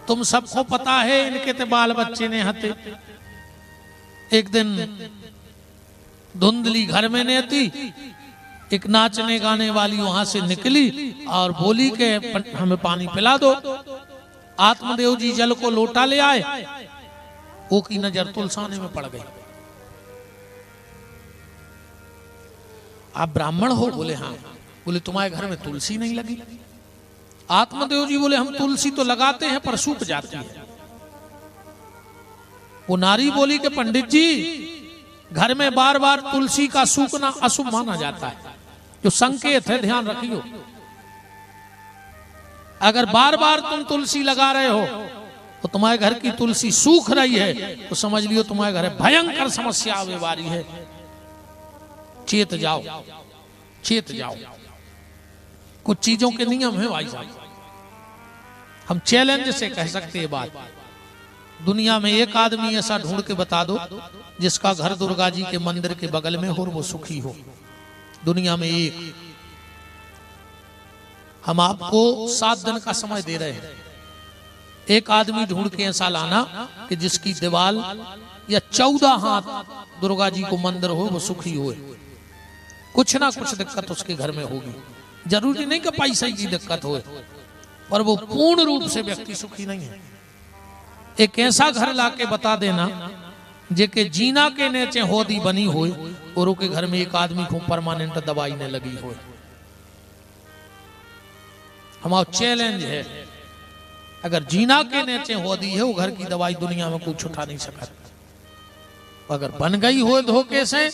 तुम सबको पता है इनके ते बाल बच्चे ने हते। एक दिन धुंधली घर में ने थी, एक नाचने गाने वाली वहां से निकली और बोली के हमें पानी पिला दो। आत्मदेव जी जल को लोटा ले आए, वो की नजर तुलसाने में पड़ गई। आप ब्राह्मण हो? बोले हाँ। बोले तुम्हारे घर में तुलसी नहीं लगी? आत्मदेव जी बोले हम तुलसी तो लगाते हैं पर सूख जाती है। वो नारी बोली कि पंडित जी घर में बार बार तुलसी का सूखना अशुभ माना जाता है, जो संकेत है ध्यान रखियो। अगर बार बार तुम तुलसी लगा रहे हो तो तुम्हारे घर की तुलसी सूख रही है तो समझ लियो तुम्हारे घर भयंकर समस्या आवे वाली है। चेत जाओ, चेत जाओ। कुछ चीजों के नियम है भाई साहब, हम चैलेंज से कह सकते हैं बात। दुनिया में एक आदमी ऐसा ढूंढ के बता दो जिसका घर दुर्गा जी के मंदिर के बगल में हो और वो सुखी हो। दुनिया में एक। हम आपको 7 दिन का समय दे रहे हैं। एक आदमी ढूंढ के ऐसा लाना कि जिसकी दीवाल या 14 हाथ दुर्गा जी को मंदिर हो, वो सुखी हो। कुछ ना कुछ दिक्कत उसके घर में होगी। जरूरी नहीं कि पैसे की दिक्कत हो, पर वो पूर्ण रूप से व्यक्ति सुखी नहीं है। एक ऐसा घर लाके बता देना जेके जीना के नीचे होदी बनी हो और के घर में एक आदमी को परमानेंट दवाई ने लगी हो। हमारा चैलेंज है, अगर जीना के नीचे होदी है वो घर की दवाई दुनिया में कुछ उठा नहीं सकता। अगर बन गई हो धोखे से,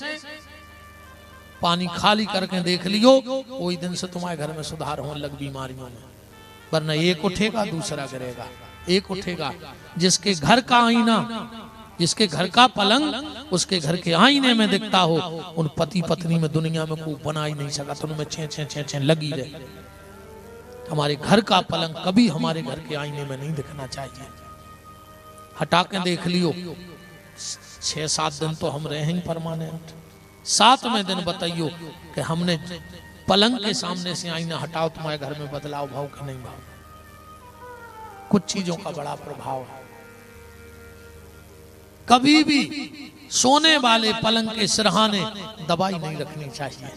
पानी खाली करके देख लियो, कोई दिन से तुम्हारे घर में सुधार होने लग बीमारियों में। वरना एक उठेगा दूसरा गिरेगा, एक उठेगा। जिसके घर का आईना, जिसके घर का पलंग उसके घर के आईने में दिखता हो, उन पति पत्नी में दुनिया में कोई बना ही नहीं सका। तो उनमें छे छे छे छे लगी रहे। हमारे घर का पलंग कभी हमारे घर के आईने में नहीं दिखना चाहिए। हटा के देख लियो, 6-7 दिन तो हम रहे हैं परमानेंट। 7वें दिन बताइयो कि हमने पलंग के सामने से आईना हटाओ, तुम्हारे घर में बदलाव भाव कि नहीं भाव। कुछ चीजों का बड़ा प्रभाव है। कभी भी सोने वाले पलंग के सिरहाने दवाई नहीं रखनी चाहिए।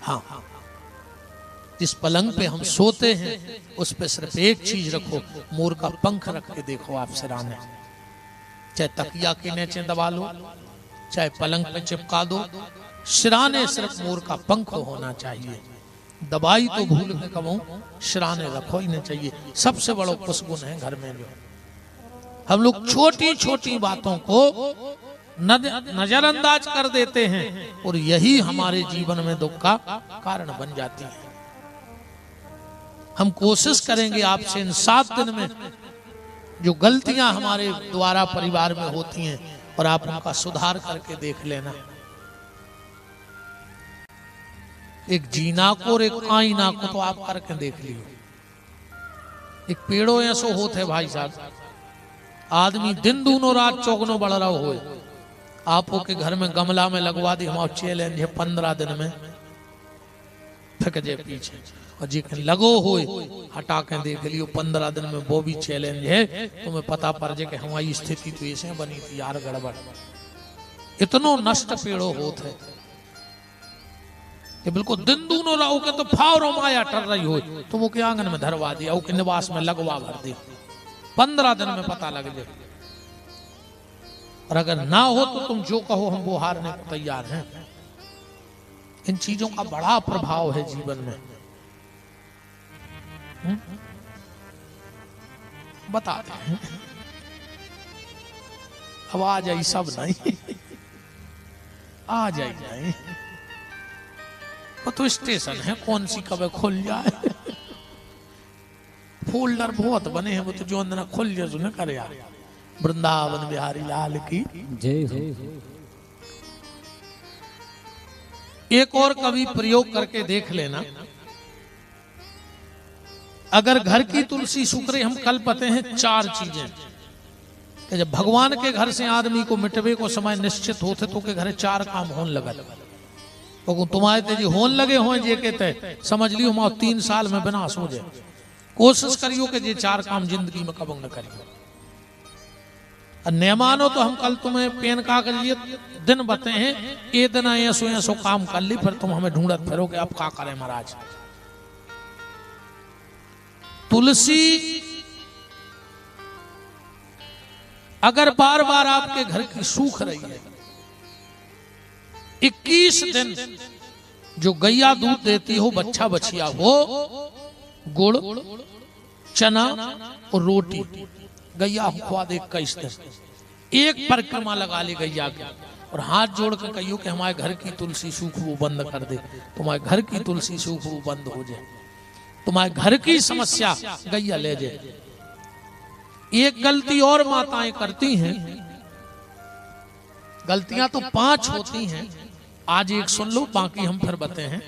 हाँ, जिस पलंग पे हम सोते हैं उस पे सिर्फ एक चीज रखो, मोर का पंख रख के देखो आप सिरहाने। चाहे तकिया के नीचे दबा लो, चाहे पलंग पे चिपका दो, सिरहाने सिर्फ मोर का पंख होना चाहिए। दवाई तो भूल के कमाऊं, सिरहाने रखो ही नहीं चाहिए। सबसे बड़ा कुसगुन है घर में जो हम लोग छोटी छोटी बातों को नजरअंदाज कर देते हैं और यही हमारे जीवन में दुख का कारण बन जाती है। हम कोशिश करेंगे आपसे इन 7 दिन में जो गलतियां हमारे द्वारा परिवार में होती हैं और आप उनका सुधार करके देख लेना। एक जीना को और एक आईना को तो आप करके देख लियो। एक पेड़ो ऐसो होते भाई साहब, आदमी दिन दूनो रात चौगनो बढ़ रहा हो, आपो के घर में गमला में लगवा दी। हमारा चैलेंज है 15 दिन में फेंक जे पीछे, और जी लगो हो हटा के देख लियो 15 दिन में। वो भी चैलेंज है, तुम्हें पता पड़ जाए कि हमारी स्थिति तो ऐसे बनी थी यार, गड़बड़। इतनो नष्ट पेड़ो होते कि बिल्कुल दिन दूनो रहो के तो फावरो माया टर रही हो, तो वो के आंगन में धरवा दिया, वो के निवास में लगवा भर दी। 15 दिन में पता लग जाए। और अगर ना हो तो तुम जो कहो हम वो हारने को तैयार हैं। इन चीजों का बड़ा प्रभाव है जीवन में। बताते हैं। अब आ जाए सब नहीं, आ जाए नहीं। वो तो स्टेशन है, कौन सी कब खुल जाए। फोल्डर बहुत बने हैं, वो तो जो अंदर खुल जाए सुने कर यार। वृंदावन बिहारी लाल की जय हो। एक और कभी प्रयोग करके देख लेना। अगर घर की तुलसी सूख रही, हम कल पते हैं 4 चीजें कि जब भगवान के घर से आदमी को मिटवे को समय निश्चित होते तो के घर 4 काम होने लगल। तो तुम्हारे तेजी होने लगे हो जे कहते समझ लियो हम 3 साल में विनाश हो जाए। कोशिश करियो कि ये 4 काम जिंदगी में कब न करियो। न मानो तो हम कल तुम्हें पेन कागज लिए दिन बते हैं, ये दिन ऐसो ऐसो काम कर ली, फिर तुम हमें ढूंढत फिरोगे अब क्या करें महाराज। तुलसी अगर बार बार आपके घर की सूख रही है, 21 दिन जो गैया दूध देती हो, बच्चा बछिया हो, गुड़ चना और रोटी गैया खुआ दे 21 दिन, एक परिक्रमा लगा ले गैया के और हाथ जोड़ कर कहियो कि हमारे घर की तुलसी सूख वो बंद कर दे, तुम्हारे घर की तुलसी सूख वो बंद हो जाए, तुम्हारे घर की समस्या गैया ले जाए। एक गलती और माताएं करती हैं, गलतियां तो 5 होती हैं, आज एक सुन लो बाकी हम फिर बताते हैं।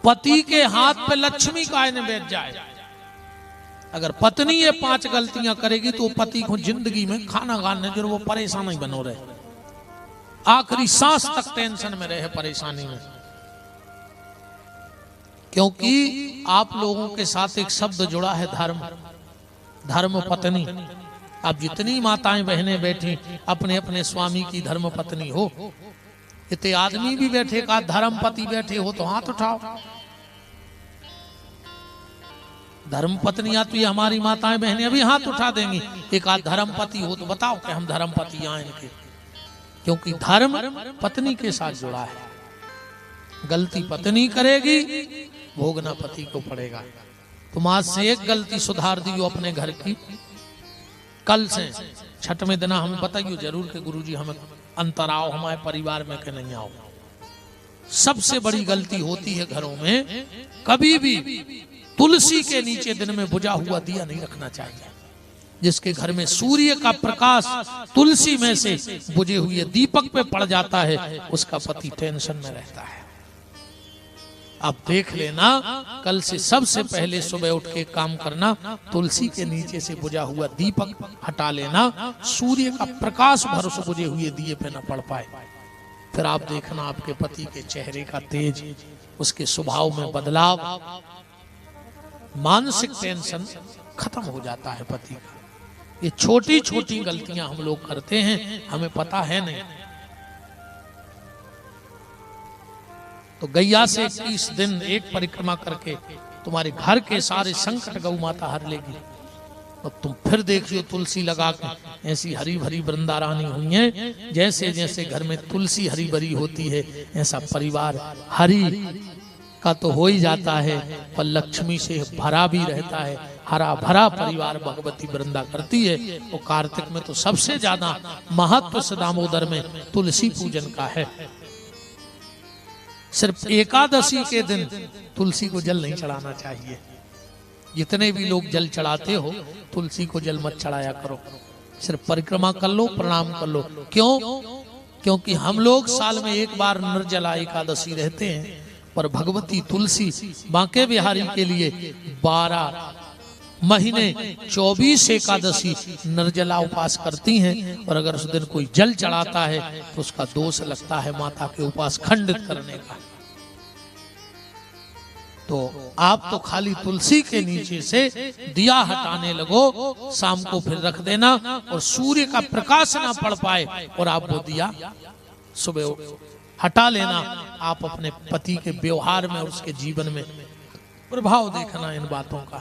पति के हाथ पे लक्ष्मी का आने बैठ जाए, अगर पत्नी ये 5 गलतियां करेगी तो पति को जिंदगी में खाना खाने जो वो परेशान ही बनो रहे, आखिरी सांस तक टेंशन में रहे, परेशानी में। क्योंकि आप लोगों के साथ एक शब्द जुड़ा है धर्म, धर्म पत्नी। आप जितनी माताएं बहनें बैठी अपने अपने स्वामी की धर्म पत्नी हो, इतने आदमी भी बैठे का धर्म पति बैठे हो तो हाथ उठाओ। धर्म पत्नियां तो ये हमारी माताएं बहनें अभी हाथ उठा देंगी, एक आध धर्म पति हो तो बताओ कि हम धर्म पति आए इनके, क्योंकि धर्म पत्नी के साथ जुड़ा है। गलती पत्नी करेगी, भोगना पति को पड़ेगा। तुम आज से एक गलती सुधार दियो अपने घर की, कल से 6वें दिन हमें बताइयो जरूर कि गुरुजी हमें अंतर आओ हमारे परिवार में कि नहीं आओ। सबसे बड़ी गलती होती है घरों में, कभी भी तुलसी के नीचे दिन में बुझा हुआ दिया नहीं रखना चाहिए। जिसके घर में सूर्य का प्रकाश तुलसी में से बुझे हुए दीपक पे पड़ जाता है, उसका पति टेंशन में रहता है। आप देख लेना, कल से सबसे पहले सुबह उठ के काम करना, तुलसी के नीचे से बुझा हुआ दीपक हटा लेना, सूर्य का प्रकाश भरोसे बुझे हुए दिए पे न पड़ पाए। फिर आप देखना आपके पति के चेहरे का तेज, उसके स्वभाव में बदलाव, मानसिक टेंशन खत्म हो जाता है पति का। ये छोटी छोटी गलतियां हम लोग करते हैं, हमें पता है नहीं। तो गैया से 21 दिन एक परिक्रमा करके तुम्हारे घर के सारे संकट गौ माता हर लेगी। और तुम फिर देखियो तुलसी लगा के ऐसी हरी भरी वृंदारानी हुई है, जैसे जैसे घर में तुलसी हरी भरी होती है ऐसा परिवार हरी का तो हो ही जाता है, पर लक्ष्मी से भरा भी रहता है। हरा भरा परिवार भगवती वृंदा करती है। और कार्तिक में तो सबसे ज्यादा महत्व से दामोदर में तुलसी पूजन का है। सिर्फ एकादशी के दिन तुलसी को जल नहीं चढ़ाना चाहिए। जितने भी लोग जल चढ़ाते हो तुलसी को जल मत चढ़ाया करो, सिर्फ परिक्रमा कर लो, प्रणाम कर लो। क्यों? क्योंकि हम लोग साल में एक बार निर्जला एकादशी रहते हैं, पर भगवती तुलसी बांके बिहारी के लिए 12 महीने 24 एकादशी निर्जला उपवास करती हैं। और अगर उस दिन कोई जल चढ़ाता है तो उसका दोष लगता है माता के उपवास खंडित करने का। तो आप तो खाली तुलसी के नीचे से दिया हटाने लगो, शाम को फिर रख देना, और सूर्य का प्रकाश ना पड़ पाए और आप वो दिया सुबह हटा लेना। आप अपने पति के व्यवहार में और उसके जीवन में प्रभाव देखना इन बातों का।